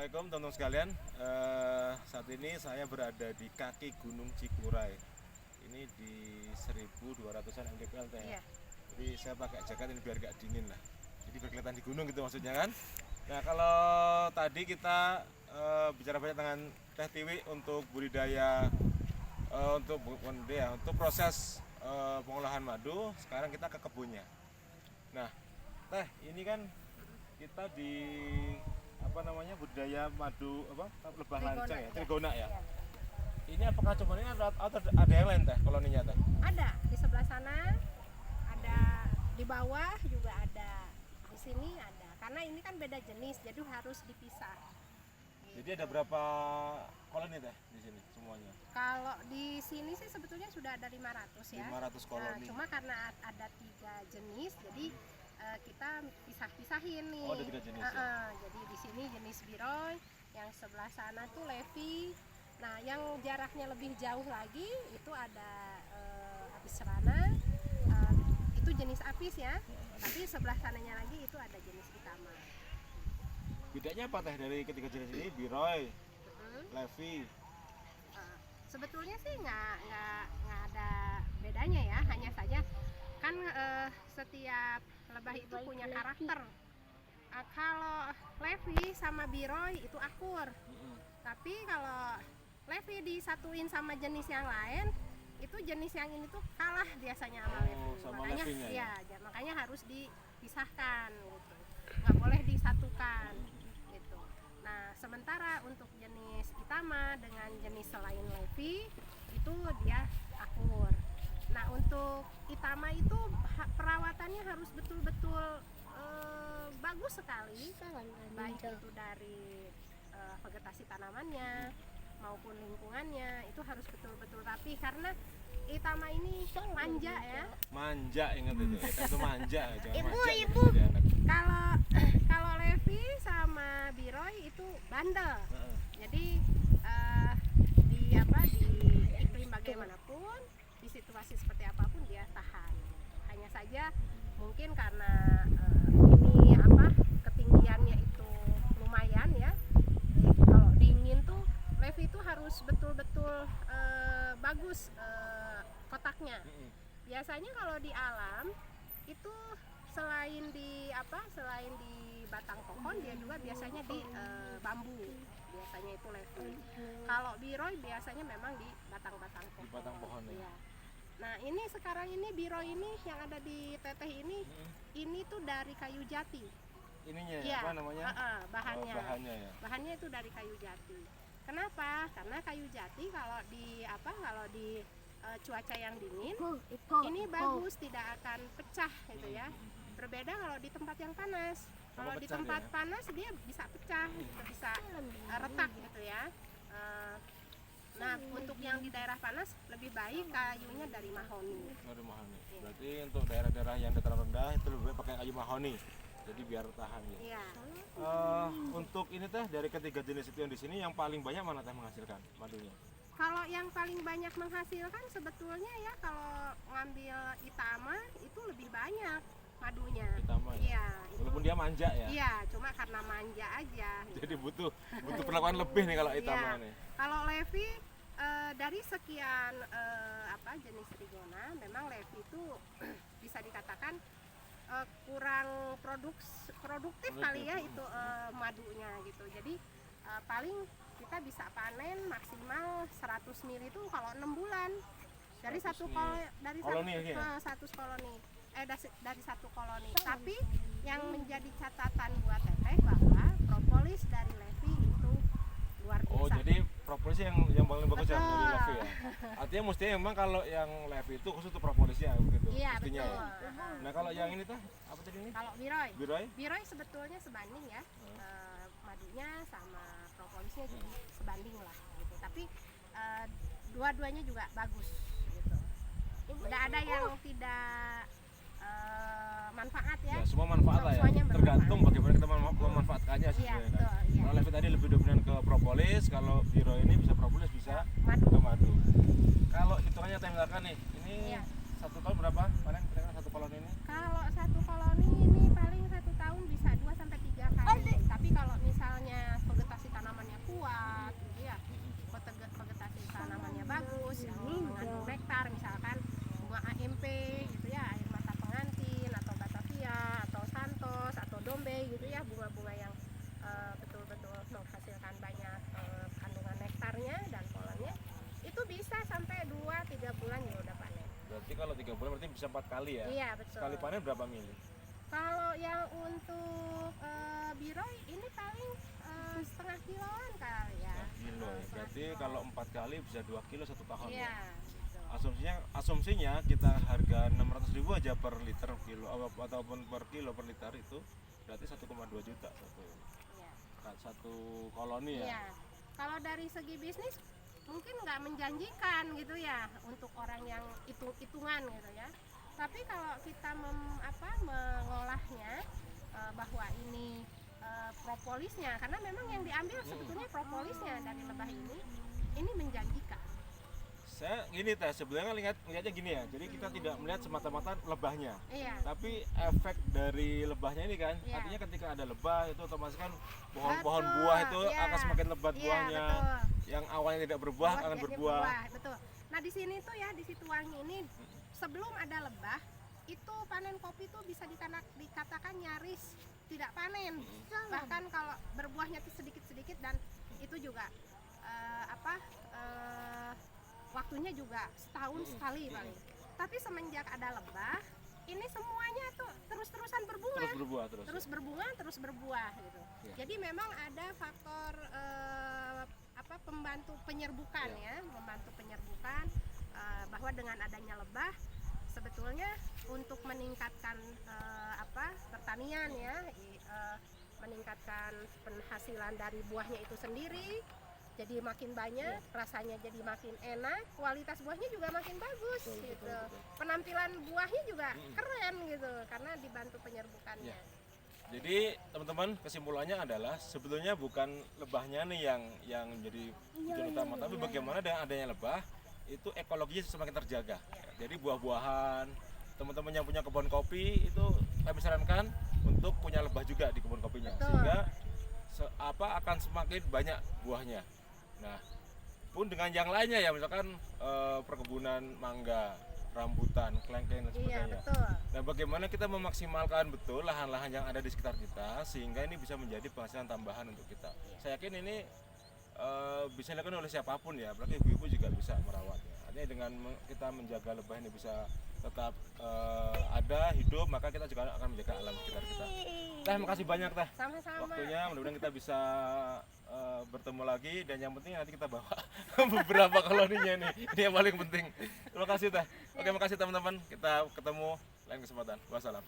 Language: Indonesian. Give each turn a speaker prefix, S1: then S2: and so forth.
S1: Assalamualaikum teman-teman sekalian. Saat ini saya berada di kaki Gunung Cikuray. Ini di 1200-an mdpl teh.
S2: Iya.
S1: Jadi saya pakai jaket ini biar gak dingin lah. Jadi biar kelihatan di gunung gitu maksudnya kan. Nah kalau tadi kita bicara banyak dengan Teh Tiwi untuk budidaya untuk proses pengolahan madu. Sekarang kita ke kebunnya. Nah Teh ini kan kita di budidaya madu lebah lancang ya, trigona ya.
S2: Iya.
S1: Ini apakah cuma ini atau ada yang lain Teh koloninya Teh?
S2: Ada di sebelah sana, ada di bawah juga ada, di sini ada. Karena ini kan beda jenis, jadi harus dipisah.
S1: Jadi ada berapa koloni Teh di sini semuanya?
S2: Kalau di sini sih sebetulnya sudah ada 500 ya.
S1: 500 koloni.
S2: Nah, cuma karena ada 3 jenis, jadi kita pisah-pisahin nih.
S1: Oh, ada 3 jenis ya?
S2: Jadi di sini jenis biroy, yang sebelah sana tuh levi. Nah, yang jaraknya lebih jauh lagi itu ada apis serana, itu jenis apis ya. Tapi sebelah sananya lagi itu ada jenis itama.
S1: Bedanya apa Teh dari ketiga jenis ini? Biroy, levi.
S2: Sebetulnya sih nggak ada bedanya ya, hanya saja kan setiap lebah itu punya karakter. Kalau levi sama biroy itu akur, tapi kalau levi disatuin sama jenis yang lain, itu jenis yang ini tuh kalah biasanya sama levi.
S1: Sama
S2: Makanya
S1: levinya ya?
S2: makanya harus dipisahkan gitu, nggak boleh disatukan gitu. Nah sementara untuk jenis itama dengan jenis selain levi itu dia akur. Nah untuk itama itu perawatannya harus betul-betul bagus sekali, baik itu dari vegetasi tanamannya maupun lingkungannya itu harus betul-betul rapi, karena itama ini manja ya.
S1: Manja, ingat itu. Itu manja aja.
S2: Ibu. Kalau levi sama biroy itu bandel. Jadi di iklim bagaimanapun, di situasi seperti apapun dia tahan. Hanya saja mungkin karena ketinggiannya itu lumayan ya. Jadi kalau dingin tuh levi itu harus betul-betul bagus kotaknya. Biasanya kalau di alam itu selain di batang pohon, dia juga biasanya di bambu. Biasanya itu levi. Kalau biroy biasanya memang di batang-batang pohon.
S1: Di batang pohon ya.
S2: Iya. Nah ini sekarang ini biroy ini yang ada di teteh ini tuh dari kayu jati.
S1: Ininya
S2: Ya,
S1: apa namanya?
S2: Bahannya.
S1: Bahannya ya.
S2: Bahannya itu dari kayu jati. Kenapa? Karena kayu jati kalau di cuaca yang dingin ini bagus, tidak akan pecah gitu ya. Berbeda kalau di tempat yang panas. Kalau di tempat panas dia bisa pecah, bisa retak gitu ya. Nah untuk yang di daerah panas lebih baik kayunya dari mahoni.
S1: Dari mahoni. Berarti untuk daerah-daerah yang dataran rendah itu lebih baik pakai kayu mahoni. Jadi biar tahan ya.
S2: Iya.
S1: Untuk ini Teh dari ketiga jenis itu yang di sini yang paling banyak mana Teh menghasilkan madunya?
S2: Kalau yang paling banyak menghasilkan sebetulnya ya kalau ngambil itama itu lebih banyak madunya.
S1: Itama ya.
S2: Iya.
S1: Walaupun dia manja ya.
S2: Iya, cuma karena manja aja.
S1: Jadi butuh perlakuan lebih nih kalau itama
S2: Iya.
S1: nih.
S2: Kalau levi dari sekian jenis trigona, memang levi itu bisa dikatakan kurang produktif kali ya itu madunya gitu. Jadi paling kita bisa panen maksimal 100 ml itu kalau 6 bulan dari
S1: 100
S2: satu
S1: koloni ya?
S2: dari satu koloni. Tapi yang menjadi catatan buat teteh bahwa propolis dari levi itu luar biasa.
S1: Oh jadi propolis yang paling bagus ya dari
S2: Betul.
S1: levi ya. Artinya mestinya memang kalau yang levi itu khusus untuk propolisnya begitu.
S2: Iya
S1: mestinya
S2: betul.
S1: ya. Nah kalau yang ini Teh apa tadi ini?
S2: Kalau biroy
S1: Biroy?
S2: sebetulnya sebanding ya, madunya sama propolisnya juga sebanding lah gitu. Tapi dua-duanya juga bagus gitu. Udah ada yang tidak manfaat ya.
S1: Ya semua manfaat lah ya.
S2: Semuanya
S1: Tergantung
S2: bermanfaat.
S1: bagaimana kita memanfaatkannya sih
S2: Iya
S1: sebenarnya
S2: betul.
S1: kan.
S2: Iya.
S1: Kalau levi tadi lebih dominan ke propolis, kalau biroy ini bisa propolis bisa
S2: Madu.
S1: ke madu. Kalau hitungannya Teh misalkan nih, ini
S2: Iya.
S1: satu tahun berapa panen kira-kira satu koloni ini?
S2: Kalau satu koloni ini paling 1 tahun bisa 2 sampai 3 kali. Tapi kalau misalnya vegetasi tanaman
S1: 3 bulan berarti bisa 4 kali ya.
S2: Iya, betul.
S1: Sekali panen berapa mili?
S2: Kalau yang untuk biroy ini paling setengah kiloan kali ya.
S1: Kilo ya.
S2: Setengah
S1: Berarti
S2: kilo.
S1: kalau 4 kali bisa 2 kilo 1 tahun
S2: Iya,
S1: ya.
S2: gitu.
S1: Asumsinya kita harga 600.000 aja per liter kilo ataupun per kilo per liter itu berarti 1,2 juta
S2: Iya.
S1: satu koloni ya.
S2: Iya. Kalau dari segi bisnis mungkin nggak menjanjikan gitu ya untuk orang yang hitungan gitu ya. Tapi kalau kita mengolahnya bahwa ini propolisnya, karena memang yang diambil sebetulnya propolisnya dari lebah ini menjanjikan.
S1: Saya gini teh, sebenarnya lihatnya gini ya. Jadi kita tidak melihat semata-mata lebahnya.
S2: Iya.
S1: Tapi efek dari lebahnya ini kan,
S2: Iya.
S1: artinya ketika ada lebah itu otomatis kan pohon-pohon
S2: Betul,
S1: buah itu
S2: iya.
S1: akan semakin lebat
S2: Iya,
S1: buahnya.
S2: betul.
S1: Yang awalnya tidak berbuah akan
S2: Jadi
S1: berbuah.
S2: betul. Nah di sini tuh ya, di Situwangi ini sebelum ada lebah itu panen kopi tuh bisa dikatakan nyaris tidak panen. Bahkan kalau berbuahnya tuh sedikit-sedikit, dan itu juga waktunya juga setahun sekali paling. Tapi semenjak ada lebah, ini semuanya tuh terus-terusan berbunga.
S1: Terus berbuah terus.
S2: Terus berbunga, terus berbuah gitu.
S1: Ya.
S2: Jadi memang ada faktor pembantu penyerbukan
S1: Ya.
S2: ya, membantu penyerbukan bahwa dengan adanya lebah sebetulnya untuk meningkatkan pertanian ya, meningkatkan penghasilan dari buahnya itu sendiri. Jadi makin banyak, rasanya jadi makin enak, kualitas buahnya juga makin bagus gitu.
S1: Betul.
S2: Penampilan buahnya juga keren gitu karena dibantu penyerbukannya.
S1: Ya. Jadi teman-teman, kesimpulannya adalah sebetulnya bukan lebahnya nih yang menjadi tujuan utama, tapi bagaimana dengan adanya lebah itu ekologinya semakin terjaga. Jadi buah-buahan, teman-teman yang punya kebun kopi itu kami sarankan untuk punya lebah juga di kebun kopinya.
S2: Betul.
S1: Sehingga akan semakin banyak buahnya. Nah, pun dengan yang lainnya ya, misalkan perkebunan mangga, rambutan, kelengkeng dan
S2: Iya,
S1: sebagainya.
S2: betul.
S1: Nah, bagaimana kita memaksimalkan betul lahan-lahan yang ada di sekitar kita sehingga ini bisa menjadi penghasilan tambahan untuk kita. Saya yakin ini bisa dilakukan oleh siapapun ya, apalagi ibu-ibu juga bisa merawatnya. Artinya dengan kita menjaga lebah ini bisa tetap ada, hidup, maka kita juga akan menjaga alam sekitar kita. Teh, makasih banyak Teh
S2: Sama-sama.
S1: waktunya, mudah-mudahan kita bisa bertemu lagi, dan yang penting nanti kita bawa beberapa koloninya nih, ini yang paling penting. Terima kasih Teh. Oke, makasih teman-teman, kita ketemu lain kesempatan. Wassalam.